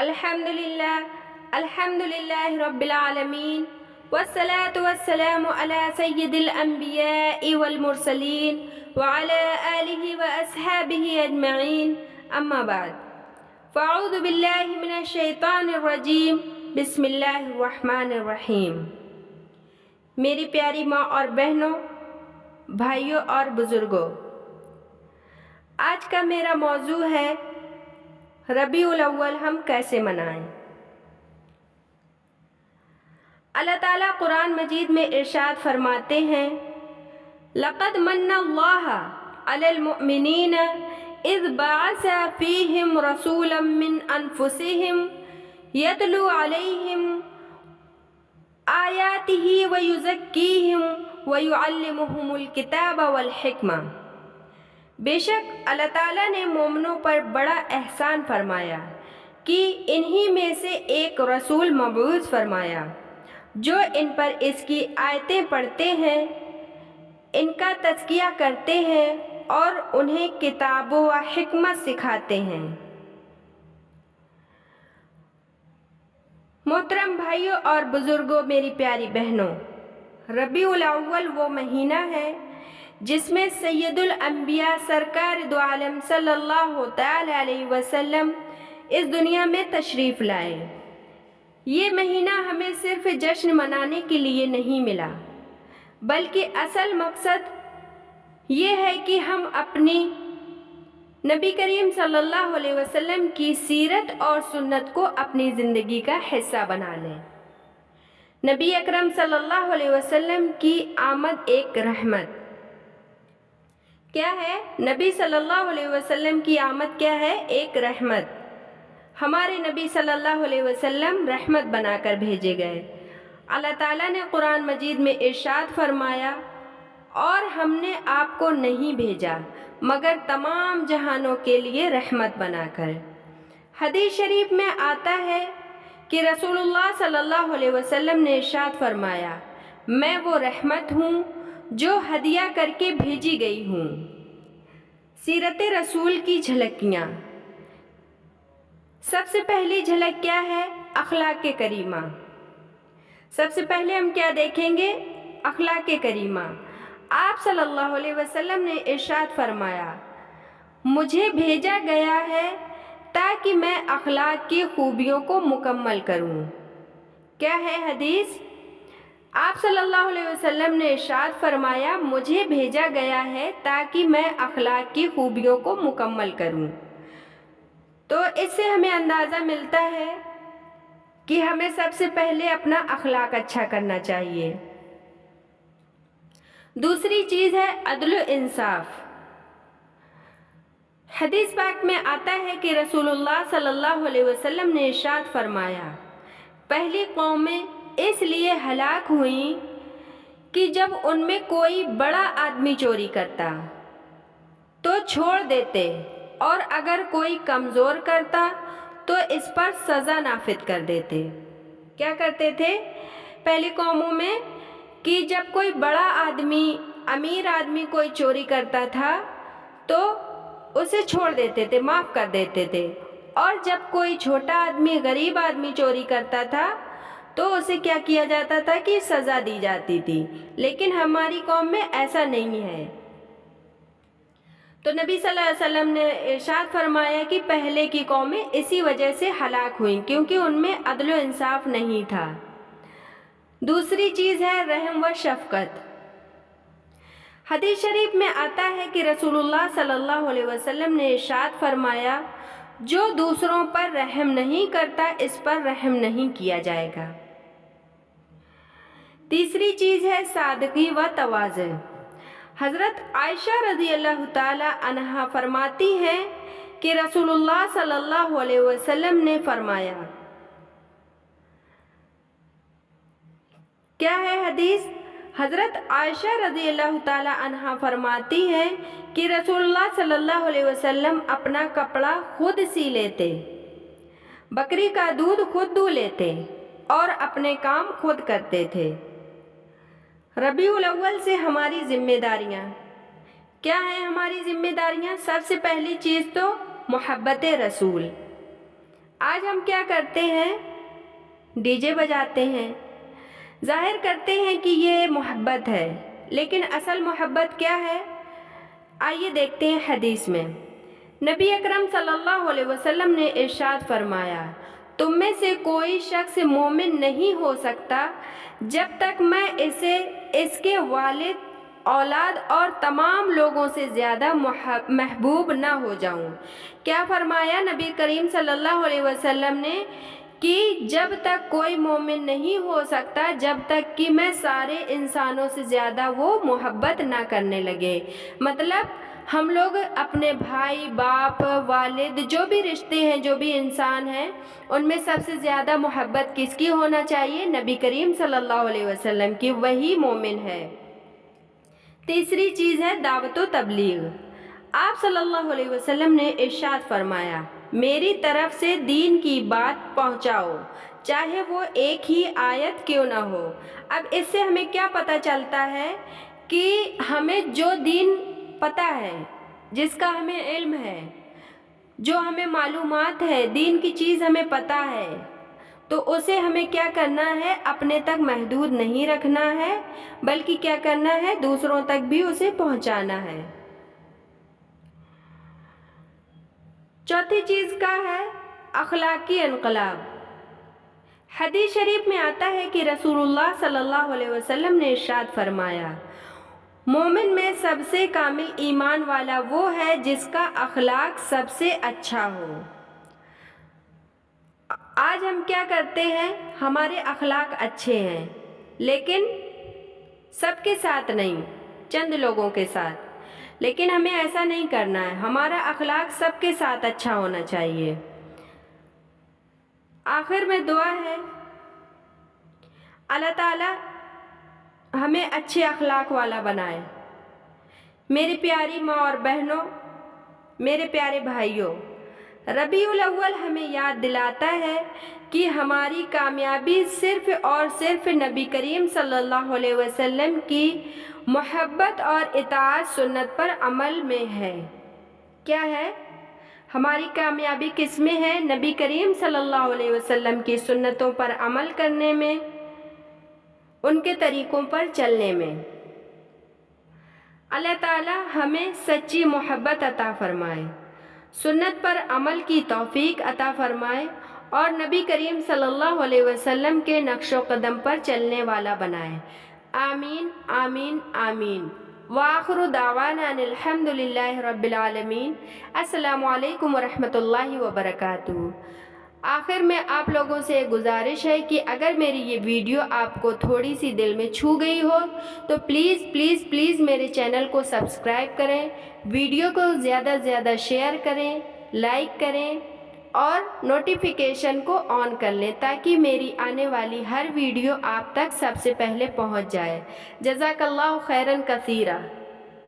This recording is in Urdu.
الحمد للہ رب العالمین والصلاة والسلام علی سید الانبیاء والمرسلین وعلی آلہ واصحابہ اجمعین اما بعد فاعوذ باللہ من الشیطان الرجیم بسم اللہ الرحمن الرحیم۔ میری پیاری ماں اور بہنوں، بھائیوں اور بزرگوں، آج کا میرا موضوع ہے ربیع الاول ہم کیسے منائیں۔ اللہ تعالیٰ قرآن مجید میں ارشاد فرماتے ہیں، لَقَدْ مَنَّ اللَّهُ عَلَى الْمُؤْمِنِينَ إِذْ بَعَثَ فِيهِمْ رَسُولًا مِّنْ أَنفُسِهِمْ يَتْلُو عَلَيْهِمْ آيَاتِهِ وَيُزَكِّيهِمْ وَيُعَلِّمُهُمُ الْكِتَابَ وَالْحِكْمَةَ۔ بے شک اللہ تعالیٰ نے مومنوں پر بڑا احسان فرمایا کہ انہی میں سے ایک رسول مبعوث فرمایا جو ان پر اس کی آیتیں پڑھتے ہیں، ان کا تزکیہ کرتے ہیں اور انہیں کتاب و حکمت سکھاتے ہیں۔ محترم بھائیوں اور بزرگوں، میری پیاری بہنوں، ربیع الاول وہ مہینہ ہے جس میں سید الانبیاء سرکار دو عالم صلی اللہ تعالی علیہ وسلم اس دنیا میں تشریف لائے۔ یہ مہینہ ہمیں صرف جشن منانے کے لیے نہیں ملا، بلکہ اصل مقصد یہ ہے کہ ہم اپنی نبی کریم صلی اللہ علیہ وسلم کی سیرت اور سنت کو اپنی زندگی کا حصہ بنا لیں۔ نبی اکرم صلی اللہ علیہ وسلم کی آمد ایک رحمت کیا ہے؟ نبی صلی اللہ علیہ وسلم کی آمد کیا ہے؟ ایک رحمت۔ ہمارے نبی صلی اللہ علیہ وسلم رحمت بنا کر بھیجے گئے۔ اللہ تعالیٰ نے قرآن مجید میں ارشاد فرمایا، اور ہم نے آپ کو نہیں بھیجا مگر تمام جہانوں کے لیے رحمت بنا کر۔ حدیث شریف میں آتا ہے کہ رسول اللہ صلی اللہ علیہ وسلم نے ارشاد فرمایا، میں وہ رحمت ہوں جو ہدیہ کر کے بھیجی گئی ہوں۔ سیرت رسول کی جھلکیاں۔ سب سے پہلی جھلک کیا ہے؟ اخلاق کریمہ۔ سب سے پہلے ہم کیا دیکھیں گے؟ اخلاق کریمہ۔ آپ صلی اللہ علیہ وسلم نے ارشاد فرمایا، مجھے بھیجا گیا ہے تاکہ میں اخلاق کی خوبیوں کو مکمل کروں۔ کیا ہے حدیث؟ آپ صلی اللہ علیہ وسلم نے ارشاد فرمایا، مجھے بھیجا گیا ہے تاکہ میں اخلاق کی خوبیوں کو مکمل کروں۔ تو اس سے ہمیں اندازہ ملتا ہے کہ ہمیں سب سے پہلے اپنا اخلاق اچھا کرنا چاہیے۔ دوسری چیز ہے عدل و انصاف۔ حدیث پاک میں آتا ہے کہ رسول اللہ صلی اللہ علیہ وسلم نے ارشاد فرمایا، پہلی قومیں اس لیے ہلاک ہوئیں کہ جب ان میں کوئی بڑا آدمی چوری کرتا تو چھوڑ دیتے، اور اگر کوئی کمزور کرتا تو اس پر سزا نافذ کر دیتے۔ کیا کرتے تھے پہلی قوموں میں؟ کہ جب کوئی بڑا آدمی، امیر آدمی کوئی چوری کرتا تھا تو اسے چھوڑ دیتے تھے، معاف کر دیتے تھے، اور جب کوئی چھوٹا آدمی، غریب آدمی چوری کرتا تھا تو اسے کیا کیا جاتا تھا کہ سزا دی جاتی تھی۔ لیکن ہماری قوم میں ایسا نہیں ہے۔ تو نبی صلی اللہ علیہ وسلم نے ارشاد فرمایا کہ پہلے کی قومیں اسی وجہ سے ہلاک ہوئیں کیونکہ ان میں عدل و انصاف نہیں تھا۔ دوسری چیز ہے رحم و شفقت۔ حدیث شریف میں آتا ہے کہ رسول اللہ صلی اللہ علیہ وسلم نے ارشاد فرمایا، جو دوسروں پر رحم نہیں کرتا اس پر رحم نہیں کیا جائے گا۔ تیسری چیز ہے سادگی و تواضع۔ حضرت عائشہ رضی اللہ تعالی عنہا فرماتی ہیں کہ رسول اللہ صلی اللہ علیہ وسلم نے فرمایا، کیا ہے حدیث؟ حضرت عائشہ رضی اللہ تعالی عنہا فرماتی ہیں کہ رسول اللہ صلی اللہ علیہ وسلم اپنا کپڑا خود سی لیتے، بکری کا دودھ خود دو لیتے اور اپنے کام خود کرتے تھے۔ ربیع الاول سے ہماری ذمہ داریاں کیا ہیں؟ ہماری ذمہ داریاں سب سے پہلی چیز تو محبت رسول، آج ہم کیا کرتے ہیں؟ ڈی جے بجاتے ہیں، ظاہر کرتے ہیں کہ یہ محبت ہے، لیکن اصل محبت کیا ہے؟ آئیے دیکھتے ہیں حدیث میں۔ نبی اکرم صلی اللہ علیہ وسلم نے ارشاد فرمایا، تم میں سے کوئی شخص مومن نہیں ہو سکتا جب تک میں اسے اس کے والد، اولاد اور تمام لوگوں سے زیادہ محبوب نہ ہو جاؤں۔ کیا فرمایا نبی کریم صلی اللہ علیہ وسلم نے؟ کہ جب تک کوئی مومن نہیں ہو سکتا جب تک کہ میں سارے انسانوں سے زیادہ وہ محبت نہ کرنے لگے۔ مطلب ہم لوگ اپنے بھائی، باپ، والد، جو بھی رشتے ہیں، جو بھی انسان ہیں، ان میں سب سے زیادہ محبت کس کی ہونا چاہیے؟ نبی کریم صلی اللہ علیہ وسلم کی، وہی مومن ہے۔ تیسری چیز ہے دعوت و تبلیغ۔ آپ صلی اللہ علیہ وسلم نے ارشاد فرمایا، میری طرف سے دین کی بات پہنچاؤ، چاہے وہ ایک ہی آیت کیوں نہ ہو۔ اب اس سے ہمیں کیا پتہ چلتا ہے؟ کہ ہمیں جو دین پتہ ہے، جس کا ہمیں علم ہے، جو ہمیں معلومات ہے، دین کی چیز ہمیں پتہ ہے، تو اسے ہمیں کیا کرنا ہے؟ اپنے تک محدود نہیں رکھنا ہے، بلکہ کیا کرنا ہے؟ دوسروں تک بھی اسے پہنچانا ہے۔ چوتھی چیز کا ہے اخلاقی انقلاب۔ حدیث شریف میں آتا ہے کہ رسول اللہ صلی اللہ علیہ وسلم نے ارشاد فرمایا، مومن میں سب سے کامل ایمان والا وہ ہے جس کا اخلاق سب سے اچھا ہو۔ آج ہم کیا کرتے ہیں؟ ہمارے اخلاق اچھے ہیں، لیکن سب کے ساتھ نہیں، چند لوگوں کے ساتھ۔ لیکن ہمیں ایسا نہیں کرنا ہے، ہمارا اخلاق سب کے ساتھ اچھا ہونا چاہیے۔ آخر میں دعا ہے، اللہ تعالیٰ ہمیں اچھے اخلاق والا بنائے۔ میری پیاری ماں اور بہنوں، میرے پیارے بھائیوں، ربیع الاول ہمیں یاد دلاتا ہے کہ ہماری کامیابی صرف اور صرف نبی کریم صلی اللہ علیہ وسلم کی محبت اور اطاعت سنت پر عمل میں ہے۔ کیا ہے؟ ہماری کامیابی کس میں ہے؟ نبی کریم صلی اللہ علیہ وسلم کی سنتوں پر عمل کرنے میں، ان کے طریقوں پر چلنے میں۔ اللہ تعالی ہمیں سچی محبت عطا فرمائے، سنت پر عمل کی توفیق عطا فرمائے اور نبی کریم صلی اللہ علیہ وسلم کے نقش و قدم پر چلنے والا بنائے۔ آمین آمین آمین۔ وآخر دعوانا ان الحمد للہ رب العالمین۔ السلام علیکم ورحمۃ اللہ وبرکاتہ۔ آخر میں آپ لوگوں سے گزارش ہے کہ اگر میری یہ ویڈیو آپ کو تھوڑی سی دل میں چھو گئی ہو تو پلیز پلیز پلیز میرے چینل کو سبسکرائب کریں، ویڈیو کو زیادہ سے زیادہ شیئر کریں، لائک کریں اور نوٹیفیکیشن کو آن کر لیں تاکہ میری آنے والی ہر ویڈیو آپ تک سب سے پہلے پہنچ جائے۔ جزاک اللہ خیراً کثیرا۔